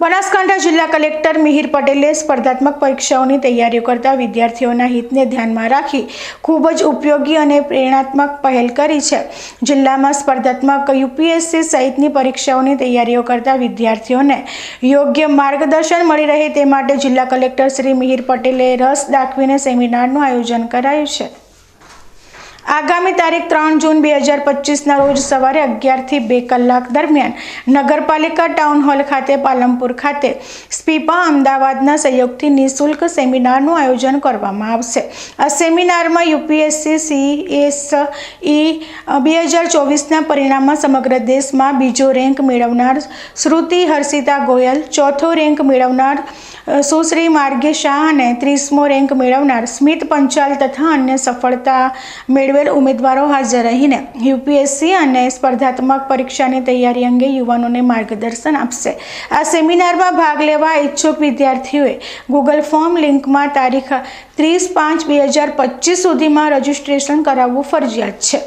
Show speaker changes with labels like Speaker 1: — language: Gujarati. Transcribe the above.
Speaker 1: બનાસકાંઠા જિલ્લા કલેક્ટર મિહિર પટેલે સ્પર્ધાત્મક પરીક્ષાઓની તૈયારીઓ કરતા વિદ્યાર્થીઓના હિતને ધ્યાનમાં રાખી ખૂબ જ ઉપયોગી અને પ્રેરણાત્મક પહેલ કરી છે। જિલ્લામાં સ્પર્ધાત્મક યુપીએસસી સહિતની પરીક્ષાઓની તૈયારીઓ કરતા વિદ્યાર્થીઓને યોગ્ય માર્ગદર્શન મળી રહે તે માટે જિલ્લા કલેક્ટર શ્રી મિહિર પટેલે રસ દાખવીને સેમિનારનું આયોજન કરાયું છે। આગામી તારીખ 3 જૂન 2025ના રોજ સવારે 11 થી 2 કલાક દરમિયાન નગરપાલિકા ટાઉન હોલ ખાતે પાલનપુર ખાતે સ્પીપા અમદાવાદના સહયોગથી નિઃશુલ્ક સેમિનારનું આયોજન કરવામાં આવશે। આ સેમિનારમાં યુપીએસસી સીએસઈ 2024ના પરિણામમાં સમગ્ર દેશમાં બીજો રેન્ક મેળવનાર શ્રુતિ હર્ષિતા ગોયલ, ચોથો રેન્ક મેળવનાર સુશ્રી માર્ગી શાહ અને 30મો રેન્ક મેળવનાર સ્મિત પંચાલ તથા અન્ય સફળતા મેળવેલ ઉમેદવારો હાજર રહીને યુપીએસસી અને સ્પર્ધાત્મક પરીક્ષાની તૈયારી અંગે યુવાનોને માર્ગદર્શન આપશે। આ સેમિનારમાં ભાગ લેવા ઈચ્છુક વિદ્યાર્થીઓએ ગૂગલ ફોર્મ લિંકમાં તારીખ 30/5/2025 સુધીમાં રજીસ્ટ્રેશન કરાવવું ફરજિયાત છે।